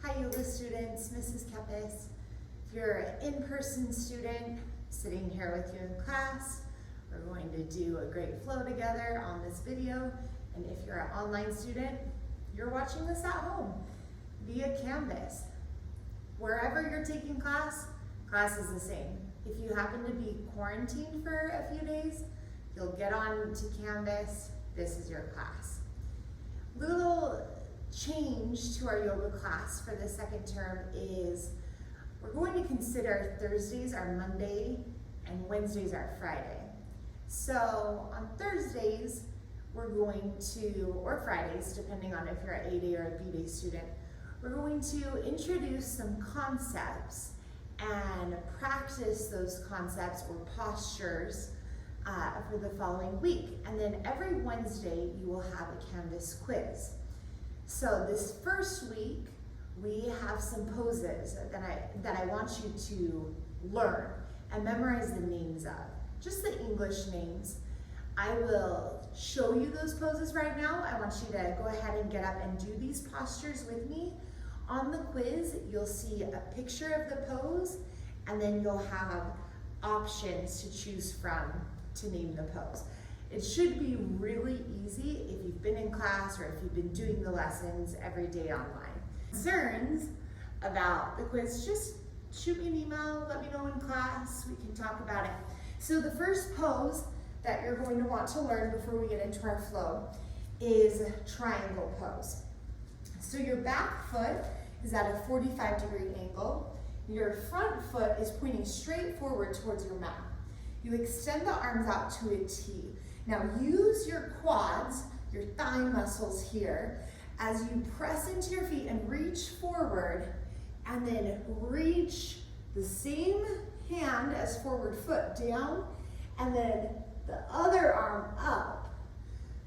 Hi Yoga students, Mrs. Kepis. If you're an in-person student sitting here with you in class, we're going to do a great flow together on this video. And if you're an online student, you're watching this at home via Canvas. Wherever you're taking class is the same. If you happen to be quarantined for a few days, you'll get on to Canvas. This is your class. Little change to our yoga class for the second term is we're going to consider Thursdays are Monday and Wednesdays are Friday. So on Thursdays, we're going to, or Fridays, depending on if you're an A-Day or a B-Day student, we're going to introduce some concepts and practice those concepts or postures for the following week. And then every Wednesday, you will have a Canvas quiz. So this first week, we have some poses that I want you to learn and memorize the names of, just the English names. I will show you those poses right now. I want you to go ahead and get up and do these postures with me. On the quiz, you'll see a picture of the pose, and then you'll have options to choose from to name the pose. It should be really easy if you've been in class or if you've been doing the lessons every day online. Concerns about the quiz, just shoot me an email, let me know in class, we can talk about it. So the first pose that you're going to want to learn before we get into our flow is triangle pose. So your back foot is at a 45-degree angle. Your front foot is pointing straight forward towards your mat. You extend the arms out to a T. Now use your quads, your thigh muscles here, as you press into your feet and reach forward, and then reach the same hand as forward foot down, and then the other arm up.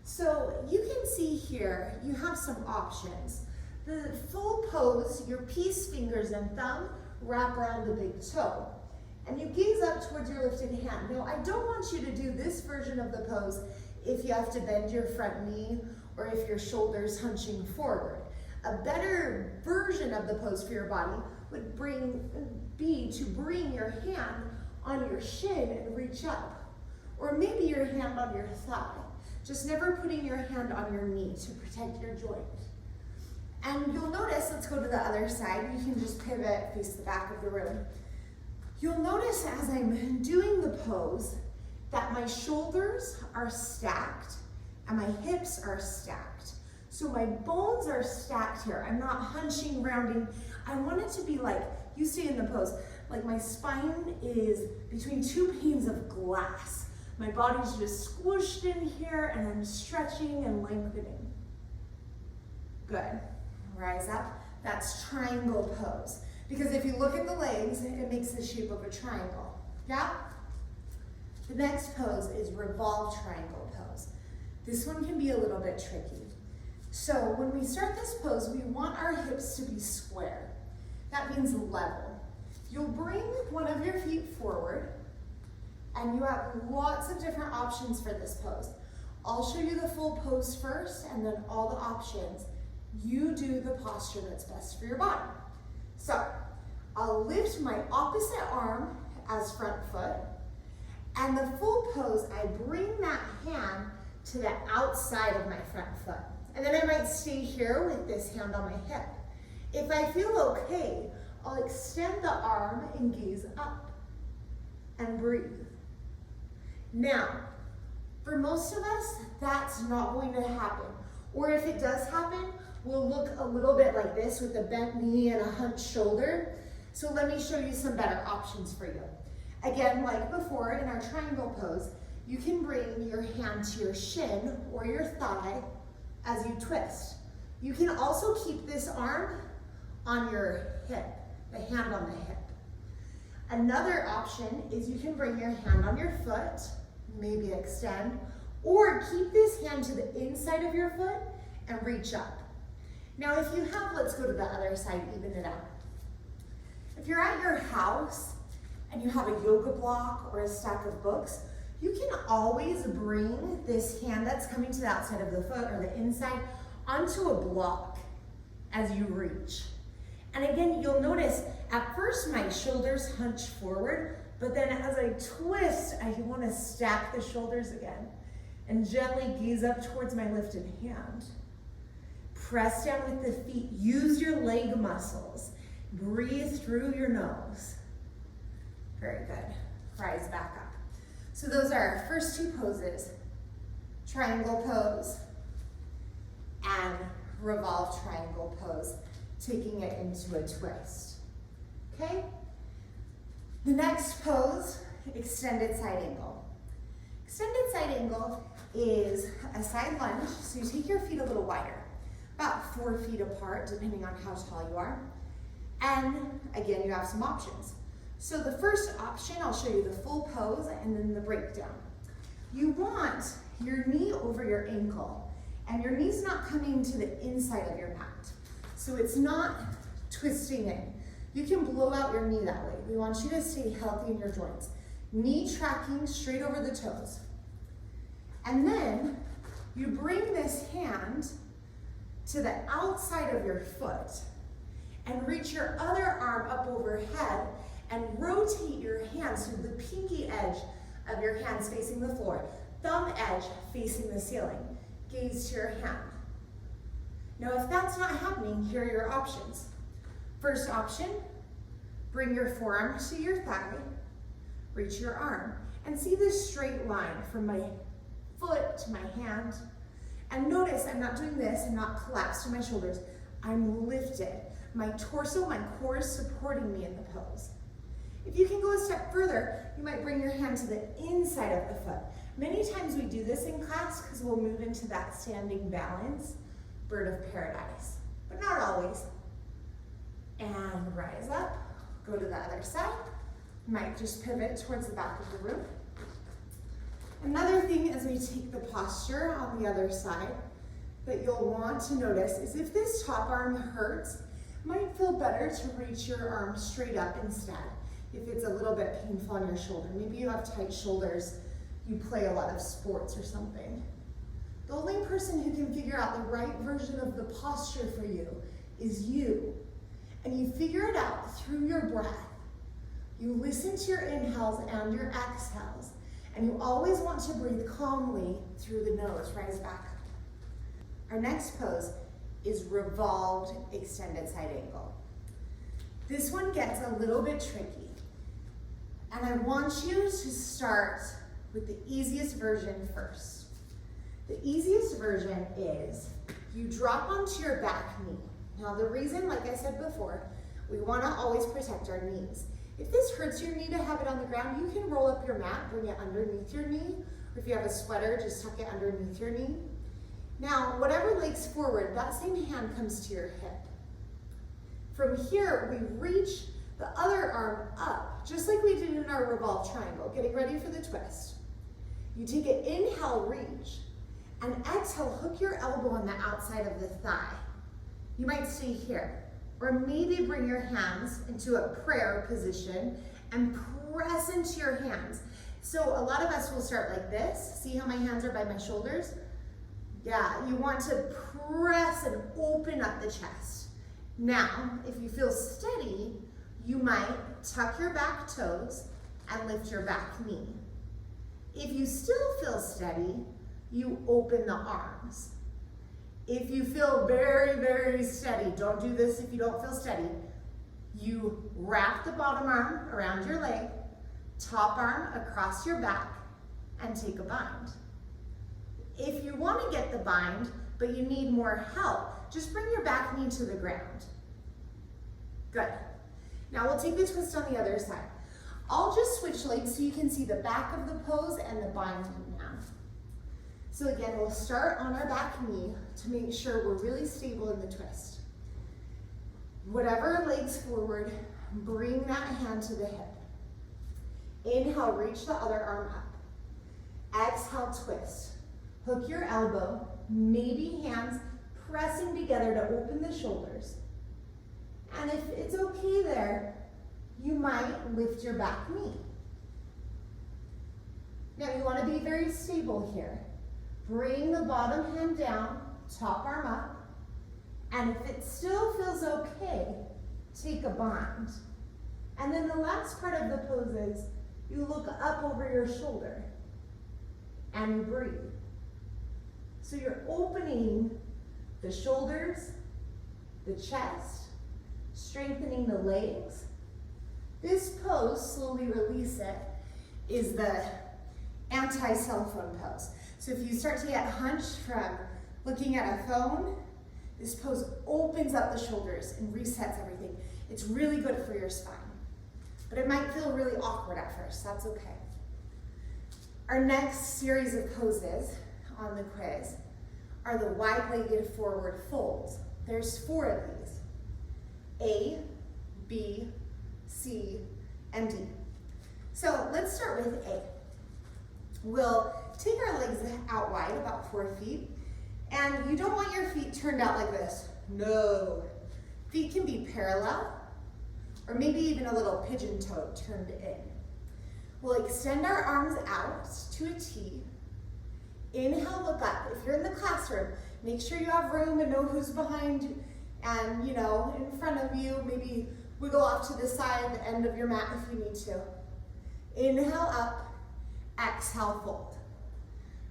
So you can see here, you have some options. The full pose, your peace fingers and thumb wrap around the big toe. And you gaze up towards your lifted hand. Now, I don't want you to do this version of the pose if you have to bend your front knee or if your shoulder's hunching forward. A better version of the pose for your body would be to bring your hand on your shin and reach up. Or maybe your hand on your thigh. Just never putting your hand on your knee to protect your joint. And you'll notice, let's go to the other side. You can just pivot, face the back of the room. You'll notice as I'm doing the pose that my shoulders are stacked and my hips are stacked. So my bones are stacked here. I'm not hunching, rounding. I want it to be like, you stay in the pose, like my spine is between two panes of glass. My body's just squished in here and I'm stretching and lengthening. Good. Rise up. That's triangle pose. Because if you look at the legs, it makes the shape of a triangle. Yeah? The next pose is revolve triangle pose. This one can be a little bit tricky. So when we start this pose, we want our hips to be square. That means level. You'll bring one of your feet forward, and you have lots of different options for this pose. I'll show you the full pose first, and then all the options. You do the posture that's best for your body. So, I'll lift my opposite arm as front foot, and the full pose, I bring that hand to the outside of my front foot. And then I might stay here with this hand on my hip. If I feel okay, I'll extend the arm and gaze up and breathe. Now, for most of us, that's not going to happen. Or if it does happen, we'll look a little bit like this with a bent knee and a hunched shoulder. So let me show you some better options for you. Again, like before in our triangle pose, you can bring your hand to your shin or your thigh as you twist. You can also keep this arm on your hip, the hand on the hip. Another option is you can bring your hand on your foot, maybe extend, or keep this hand to the inside of your foot and reach up. Now if you have, let's go to the other side, even it out. If you're at your house and you have a yoga block or a stack of books, you can always bring this hand that's coming to the outside of the foot or the inside onto a block as you reach. And again, you'll notice at first my shoulders hunch forward, but then as I twist, I want to stack the shoulders again and gently gaze up towards my lifted hand. Press down with the feet. Use your leg muscles. Breathe through your nose. Very good. Rise back up. So those are our first two poses. Triangle pose and revolve triangle pose, taking it into a twist. Okay? The next pose, extended side angle. Extended side angle is a side lunge, so you take your feet a little wider, about 4 feet apart, depending on how tall you are. And again, you have some options. So the first option, I'll show you the full pose and then the breakdown. You want your knee over your ankle, and your knee's not coming to the inside of your mat. So it's not twisting in. You can blow out your knee that way. We want you to stay healthy in your joints. Knee tracking straight over the toes. And then you bring this hand to the outside of your foot and reach your other arm up overhead and rotate your hands so the pinky edge of your hands facing the floor, thumb edge facing the ceiling. Gaze to your hand. Now, if that's not happening, here are your options. First option, bring your forearm to your thigh, reach your arm, and see this straight line from my foot to my hand. And notice I'm not doing this, I'm not collapsed to my shoulders. I'm lifted. My torso, my core is supporting me in the pose. If you can go a step further, you might bring your hand to the inside of the foot. Many times we do this in class because we'll move into that standing balance, bird of paradise, but not always. And rise up, go to the other side. You might just pivot towards the back of the room. Another thing as we take the posture on the other side that you'll want to notice is if this top arm hurts, it might feel better to reach your arm straight up instead. If it's a little bit painful on your shoulder, maybe you have tight shoulders, you play a lot of sports or something. The only person who can figure out the right version of the posture for you is you. And you figure it out through your breath. You listen to your inhales and your exhales. And you always want to breathe calmly through the nose. Rise back. Our next pose is revolved extended side angle. This one gets a little bit tricky. And I want you to start with the easiest version first. The easiest version is you drop onto your back knee. Now the reason, like I said before, we want to always protect our knees. If this hurts your knee to have it on the ground, you can roll up your mat, bring it underneath your knee, or if you have a sweater, just tuck it underneath your knee. Now, whatever legs forward, that same hand comes to your hip. From here, we reach the other arm up, just like we did in our revolve triangle, getting ready for the twist. You take an inhale, reach, and exhale, hook your elbow on the outside of the thigh. You might stay here, or maybe bring your hands into a prayer position and press into your hands. So a lot of us will start like this. See how my hands are by my shoulders? Yeah, you want to press and open up the chest. Now, if you feel steady, you might tuck your back toes and lift your back knee. If you still feel steady, you open the arms. If you feel very, very steady, don't do this if you don't feel steady, you wrap the bottom arm around your leg, top arm across your back, and take a bind. If you want to get the bind, but you need more help, just bring your back knee to the ground. Good. Now we'll take the twist on the other side. I'll just switch legs so you can see the back of the pose and the bind now. So again, we'll start on our back knee to make sure we're really stable in the twist. Whatever legs forward, bring that hand to the hip. Inhale, reach the other arm up. Exhale, twist. Hook your elbow, maybe hands pressing together to open the shoulders. And if it's okay there, you might lift your back knee. Now you want to be very stable here. Bring the bottom hand down, top arm up, and if it still feels okay, take a bind. And then the last part of the pose is you look up over your shoulder and you breathe. So you're opening the shoulders, the chest, strengthening the legs. This pose, slowly release it, is the anti-cell phone pose. So if you start to get hunched from looking at a phone, this pose opens up the shoulders and resets everything. It's really good for your spine, but it might feel really awkward at first. That's okay. Our next series of poses on the quiz are the wide-legged forward folds. There's 4 of these: A, B, C, and D. So let's start with A. We'll take our legs out wide, about 4 feet, and you don't want your feet turned out like this. No. Feet can be parallel, or maybe even a little pigeon-toed turned in. We'll extend our arms out to a T. Inhale, look up. If you're in the classroom, make sure you have room and know who's behind you and, in front of you. Maybe wiggle off to the side, the end of your mat if you need to. Inhale up, exhale, fold.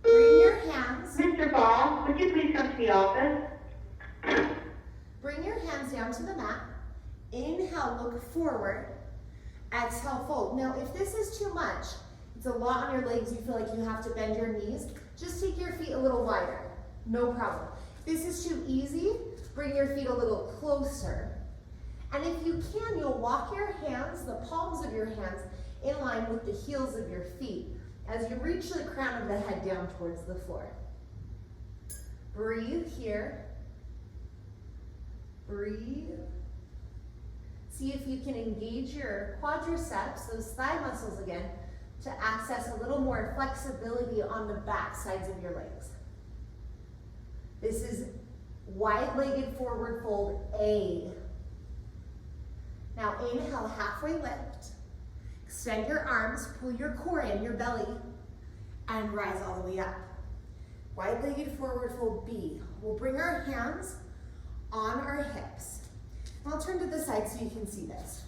Bring your hands. Mr. Ball, would you please come to the office? Bring your hands down to the mat. Inhale, look forward. Exhale, fold. Now, if this is too much, it's a lot on your legs, you feel like you have to bend your knees, just take your feet a little wider. No problem. If this is too easy, bring your feet a little closer. And if you can, you'll walk your hands, the palms of your hands, in line with the heels of your feet as you reach the crown of the head down towards the floor. Breathe here. Breathe. See if you can engage your quadriceps, those thigh muscles again, to access a little more flexibility on the back sides of your legs. This is wide-legged forward fold A. Now inhale, halfway lift. Extend your arms, pull your core in, your belly, and rise all the way up. Wide-legged forward fold B. We'll bring our hands on our hips. I'll turn to the side so you can see this.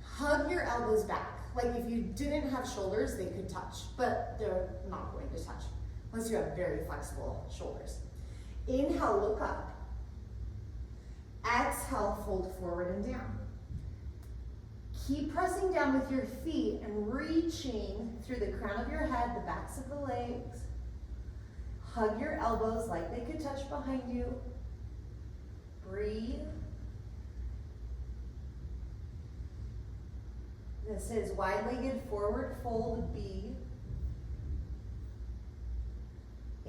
Hug your elbows back. Like if you didn't have shoulders, they could touch, but they're not going to touch unless you have very flexible shoulders. Inhale, look up. Exhale, fold forward and down. Keep pressing down with your feet and reaching through the crown of your head, the backs of the legs. Hug your elbows like they could touch behind you. Breathe. This is wide-legged forward fold B.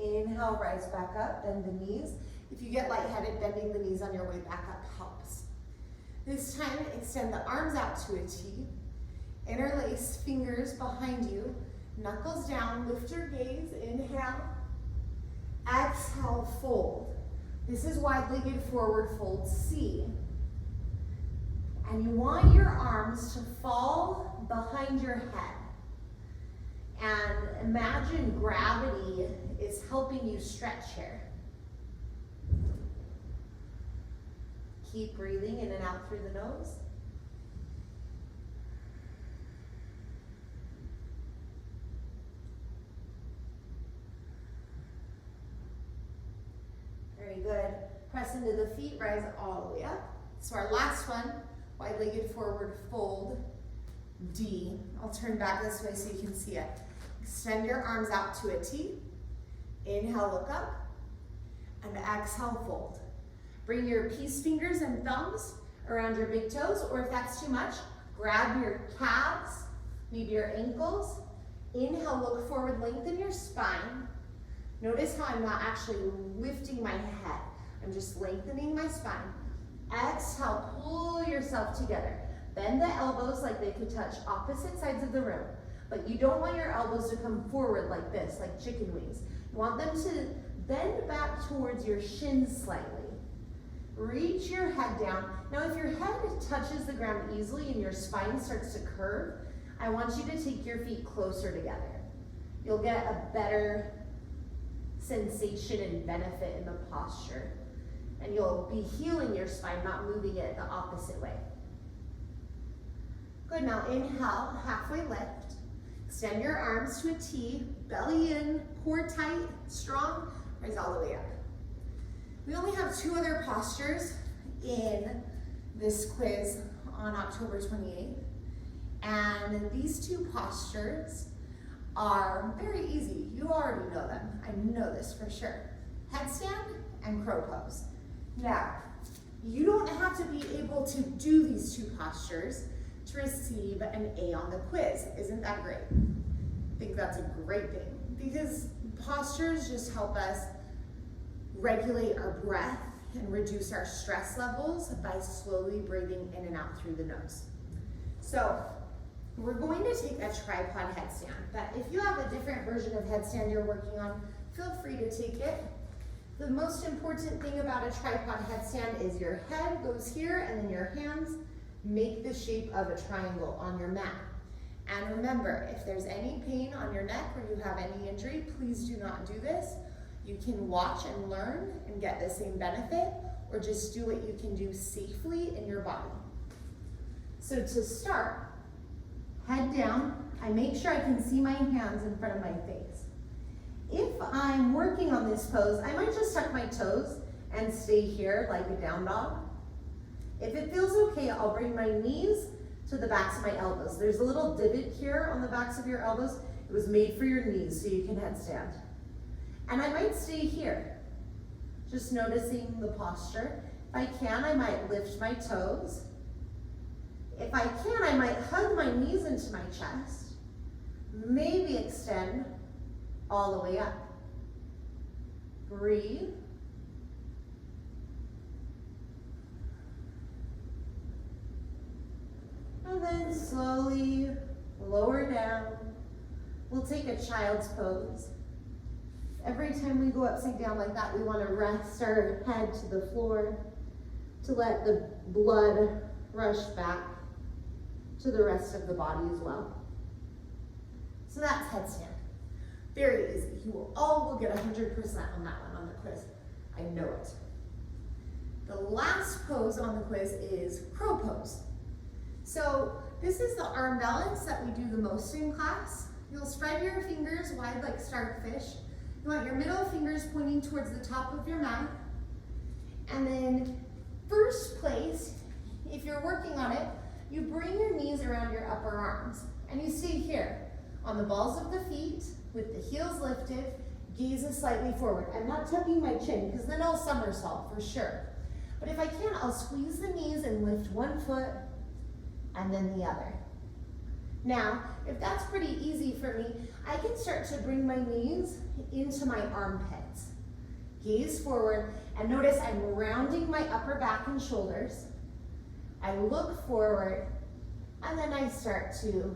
Inhale, rise back up, bend the knees. If you get lightheaded, bending the knees on your way back up helps. This time, extend the arms out to a T. Interlace fingers behind you. Knuckles down, lift your gaze, inhale. Exhale, fold. This is wide-legged forward fold C. And you want your arms to fall behind your head. And imagine gravity is helping you stretch here. Keep breathing in and out through the nose. Very good. Press into the feet, rise all the way up. So our last one, wide-legged forward fold D. I'll turn back this way so you can see it. Extend your arms out to a T. Inhale, look up. And exhale, fold. Bring your peace fingers and thumbs around your big toes, or if that's too much, grab your calves, maybe your ankles. Inhale, look forward, lengthen your spine. Notice how I'm not actually lifting my head. I'm just lengthening my spine. Exhale, pull yourself together. Bend the elbows like they could touch opposite sides of the room, but you don't want your elbows to come forward like this, like chicken wings. You want them to bend back towards your shins slightly. Reach your head down. Now, if your head touches the ground easily and your spine starts to curve, I want you to take your feet closer together. You'll get a better sensation and benefit in the posture. And you'll be healing your spine, not moving it the opposite way. Good, now inhale, halfway lift. Extend your arms to a T, belly in, core tight, strong, rise all the way up. We only have 2 other postures in this quiz on October 28th. And these 2 postures are very easy. You already know them. I know this for sure. Headstand and crow pose. Now, you don't have to be able to do these 2 postures to receive an A on the quiz. Isn't that great? I think that's a great thing because postures just help us regulate our breath and reduce our stress levels by slowly breathing in and out through the nose. So we're going to take a tripod headstand, but if you have a different version of headstand you're working on, feel free to take it. The most important thing about a tripod headstand is your head goes here and then your hands make the shape of a triangle on your mat. And remember, if there's any pain on your neck or you have any injury, please do not do this. You can watch and learn and get the same benefit, or just do what you can do safely in your body. So to start, head down. I make sure I can see my hands in front of my face. If I'm working on this pose, I might just tuck my toes and stay here like a down dog. If it feels okay, I'll bring my knees to the backs of my elbows. There's a little divot here on the backs of your elbows. It was made for your knees so you can headstand. And I might stay here, just noticing the posture. If I can, I might lift my toes. If I can, I might hug my knees into my chest, maybe extend all the way up. Breathe. And then slowly lower down. We'll take a child's pose. Every time we go upside down like that, we want to rest our head to the floor to let the blood rush back to the rest of the body as well. So that's headstand. Very easy. You will get 100% on that one on the quiz. I know it. The last pose on the quiz is crow pose. So this is the arm balance that we do the most in class. You'll spread your fingers wide like starfish. You want your middle fingers pointing towards the top of your mat. And then first place, if you're working on it, you bring your knees around your upper arms and you stay here on the balls of the feet with the heels lifted, gazes slightly forward. I'm not tucking my chin because then I'll somersault for sure. But if I can, I'll squeeze the knees and lift one foot and then the other. Now, if that's pretty easy for me, I can start to bring my knees into my armpits. Gaze forward and notice I'm rounding my upper back and shoulders. I look forward and then I start to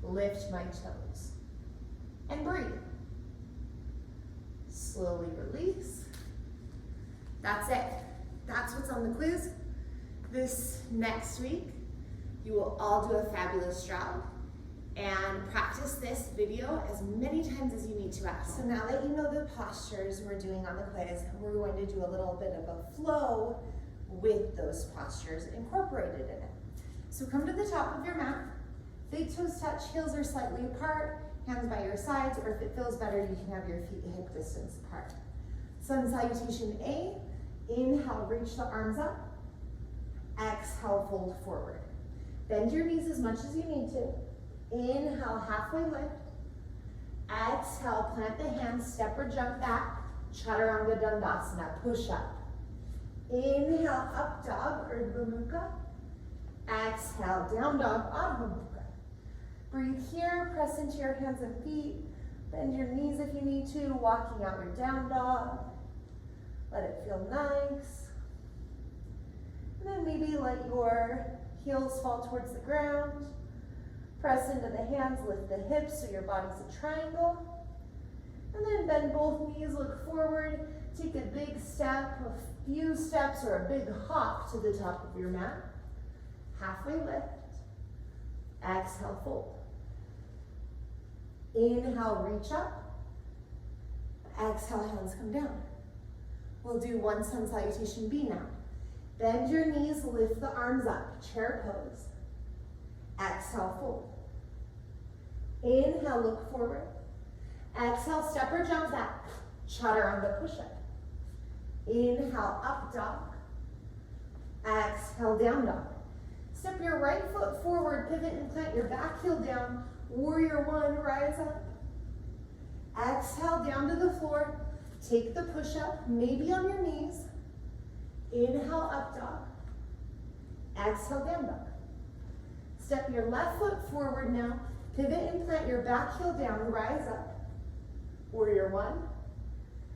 lift my toes and breathe. Slowly release. That's it. That's what's on the quiz. This next week, you will all do a fabulous job and practice this video as many times as you need to at home. So now that you know the postures we're doing on the quiz, we're going to do a little bit of a flow with those postures incorporated in it. So come to the top of your mat, big toes touch, heels are slightly apart, hands by your sides, or if it feels better, you can have your feet hip distance apart. Sun salutation A, inhale, reach the arms up, exhale, fold forward. Bend your knees as much as you need to. Inhale, halfway lift. Exhale, plant the hands, step or jump back, Chaturanga Dandasana, push up. Inhale, up dog, Urdhva Mukha. Exhale, down dog, Adho Mukha. Breathe here, press into your hands and feet. Bend your knees if you need to, walking out your down dog. Let it feel nice. And then maybe let your heels fall towards the ground. Press into the hands, lift the hips so your body's a triangle. And then bend both knees, look forward. Take a big step, a few steps, or a big hop to the top of your mat. Halfway lift. Exhale, fold. Inhale, reach up. Exhale, hands come down. We'll do one sun salutation B now. Bend your knees, lift the arms up, chair pose. Exhale, fold. Inhale, look forward. Exhale, step or jump back. Chaturanga push-up. Inhale, up dog. Exhale, down dog. Step your right foot forward, pivot and plant your back heel down. Warrior one, rise up. Exhale, down to the floor. Take the push-up, maybe on your knees. Inhale, up dog. Exhale, down dog. Step your left foot forward now. Pivot and plant your back heel down, rise up. Warrior one.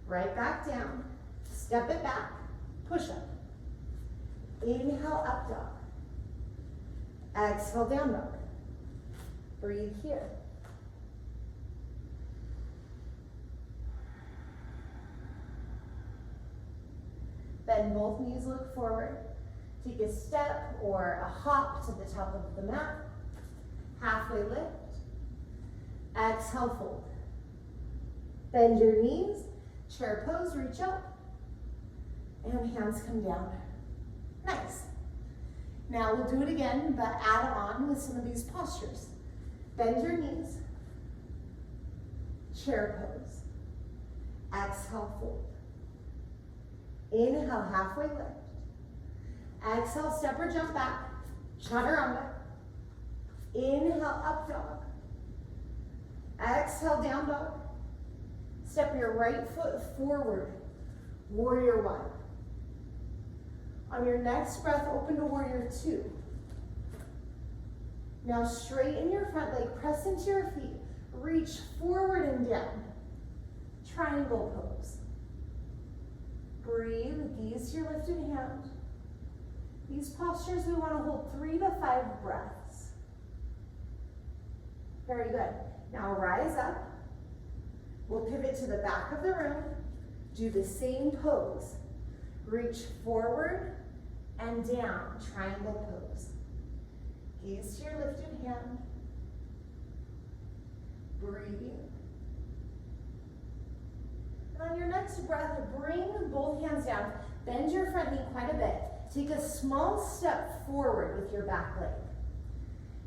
Right back down. Step it back, push up. Inhale, up dog. Exhale, down dog. Breathe here. Bend both knees, look forward. Take a step or a hop to the top of the mat. Halfway lift. Exhale, fold. Bend your knees, chair pose, reach up. And hands come down. Nice. Now we'll do it again, but add on with some of these postures. Bend your knees, chair pose. Exhale, fold. Inhale, halfway lift. Exhale, step or jump back, chaturanga. Inhale, up dog. Exhale, down dog. Step your right foot forward, warrior one. On your next breath, open to warrior two. Now straighten your front leg, press into your feet, reach forward and down. Triangle pose. Breathe, gaze to your lifted hand. These postures we want to hold 3 to 5 breaths. Very good. Now rise up. We'll pivot to the back of the room. Do the same pose. Reach forward and down, triangle pose. Gaze to your lifted hand. Breathe. And on your next breath, bring both hands down. Bend your front knee quite a bit. Take a small step forward with your back leg.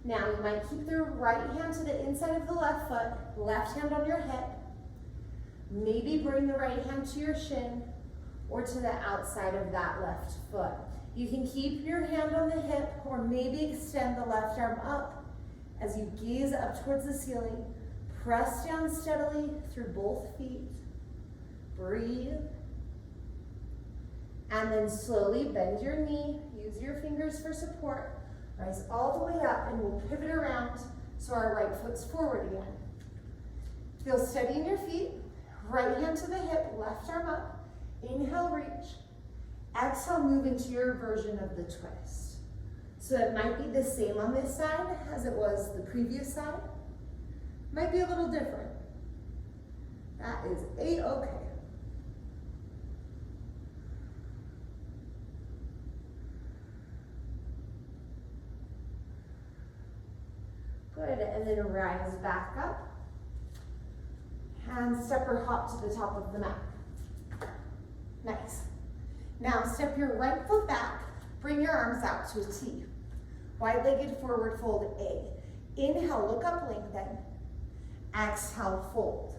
Now you might keep the right hand to the inside of the left foot, left hand on your hip. Maybe bring the right hand to your shin or to the outside of that left foot. You can keep your hand on the hip or maybe extend the left arm up as you gaze up towards the ceiling. Press down steadily through both feet. Breathe. And then slowly bend your knee. Use your fingers for support. Rise all the way up and we'll pivot around so our right foot's forward again. Feel steady in your feet. Right hand to the hip, left arm up. Inhale, reach. Exhale, move into your version of the twist. So it might be the same on this side as it was the previous side. Might be a little different. That is A-okay. Good, and then rise back up. And step or hop to the top of the mat. Nice. Now step your right foot back, bring your arms out to a T. Wide-legged forward fold A. Inhale, look up, lengthen. Exhale, fold.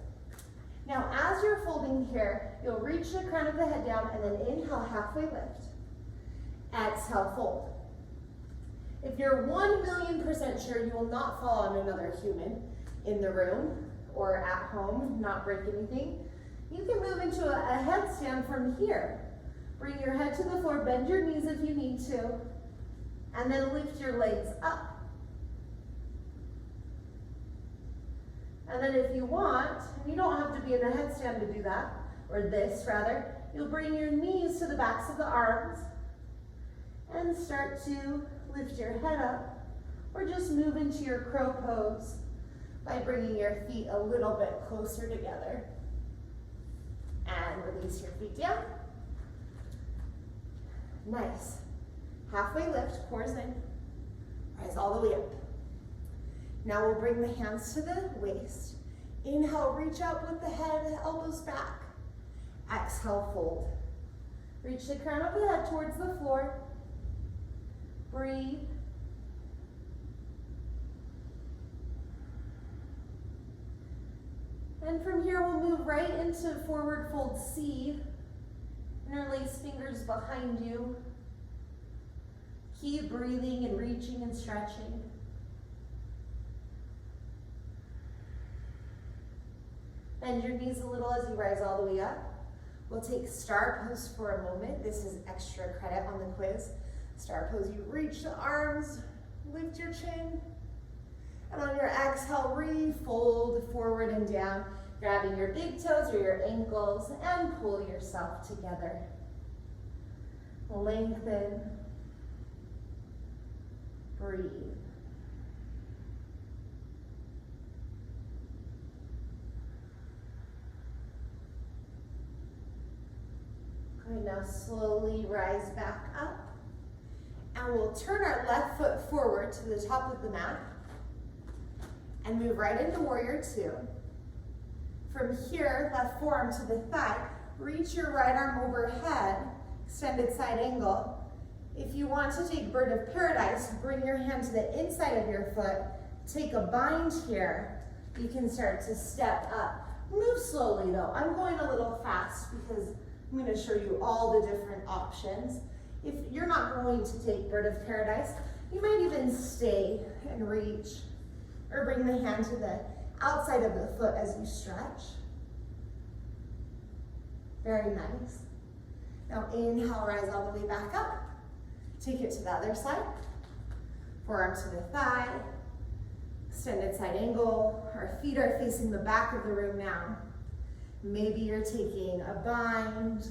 Now as you're folding here, you'll reach the crown of the head down and then inhale, halfway lift. Exhale, fold. If you're 1,000,000% sure you will not fall on another human in the room or at home, not break anything, you can move into a headstand from here. Bring your head to the floor, bend your knees if you need to, and then lift your legs up. And then if you want, and you don't have to be in a headstand to do that, or this rather, you'll bring your knees to the backs of the arms and start to lift your head up, or just move into your crow pose by bringing your feet a little bit closer together. And release your feet down. Nice. Halfway lift, cores in. Rise all the way up. Now we'll bring the hands to the waist. Inhale, reach up with the head, elbows back. Exhale, fold. Reach the crown of the head towards the floor. Breathe. And from here, we'll move right into forward fold C. Interlace fingers behind you. Keep breathing and reaching and stretching. Bend your knees a little as you rise all the way up. We'll take star pose for a moment. This is extra credit on the quiz. Star pose, you reach the arms, lift your chin, and on your exhale, refold forward and down, grabbing your big toes or your ankles and pull yourself together. Lengthen. Breathe. Good, now slowly rise back up. And we'll turn our left foot forward to the top of the mat and move right into warrior two. From here, left forearm to the thigh, reach your right arm overhead, extended side angle. If you want to take bird of paradise, bring your hand to the inside of your foot, take a bind here. You can start to step up. Move slowly though. I'm going a little fast because I'm going to show you all the different options. If you're not going to take bird of paradise, you might even stay and reach or bring the hand to the outside of the foot as you stretch. Very nice. Now inhale, rise all the way back up. Take it to the other side. Forearm to the thigh. Extended side angle. Our feet are facing the back of the room now. Maybe you're taking a bind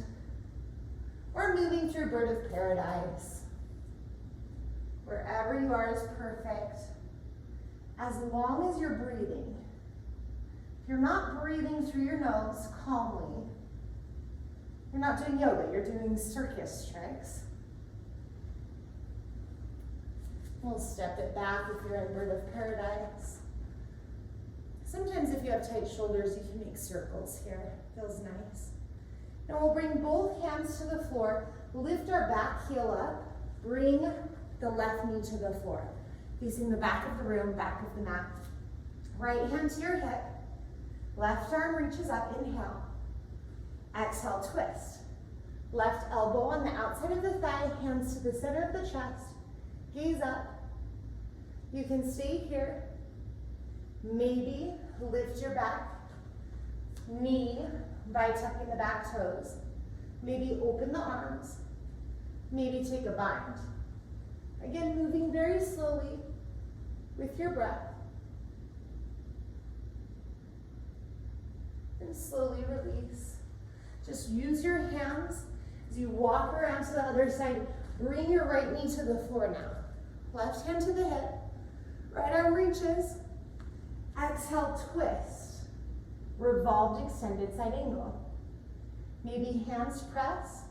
or moving through bird of paradise. Wherever you are is perfect, as long as you're breathing. If you're not breathing through your nose calmly, you're not doing yoga, you're doing circus tricks. We'll step it back if you're in bird of paradise. Sometimes if you have tight shoulders, you can make circles here. Feels nice. Now we'll bring both hands to the floor, lift our back heel up, bring the left knee to the floor, facing the back of the room, back of the mat. Right hand to your hip, left arm reaches up, inhale. Exhale, twist. Left elbow on the outside of the thigh, hands to the center of the chest, gaze up. You can stay here. Maybe lift your back knee by tucking the back toes. Maybe open the arms. Maybe take a bind. Again, moving very slowly with your breath. And slowly release. Just use your hands as you walk around to the other side. Bring your right knee to the floor now. Left hand to the hip. Right arm reaches. Exhale, twist. Revolved extended side angle. Maybe hands press.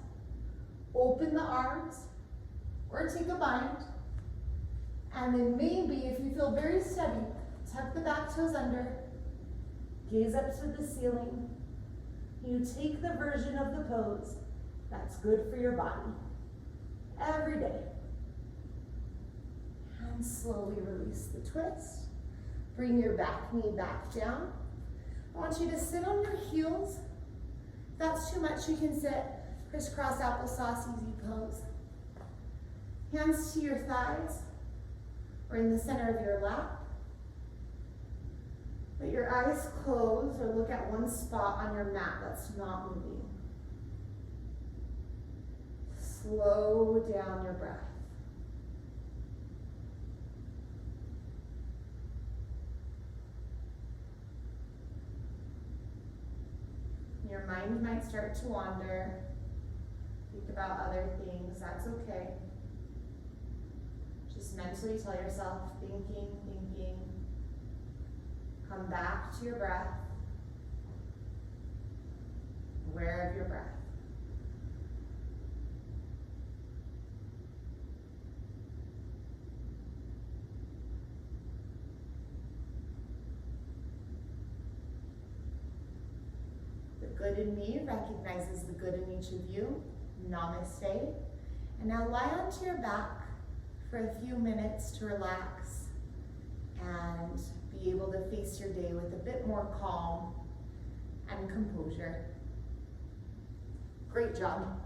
Open the arms. Or take a bind. And then maybe, if you feel very steady, tuck the back toes under. Gaze up to the ceiling. You take the version of the pose that's good for your body. Every day. And slowly release the twist. Bring your back knee back down. I want you to sit on your heels. If that's too much, you can sit crisscross applesauce, easy pose. Hands to your thighs or in the center of your lap. Let your eyes close or look at one spot on your mat that's not moving. Slow down your breath. Your mind might start to wander, think about other things, that's okay. Just mentally tell yourself, thinking. Come back to your breath, aware of your breath. The good in me recognizes the good in each of you. namaste. And now lie onto your back for a few minutes to relax and be able to face your day with a bit more calm and composure. Great job.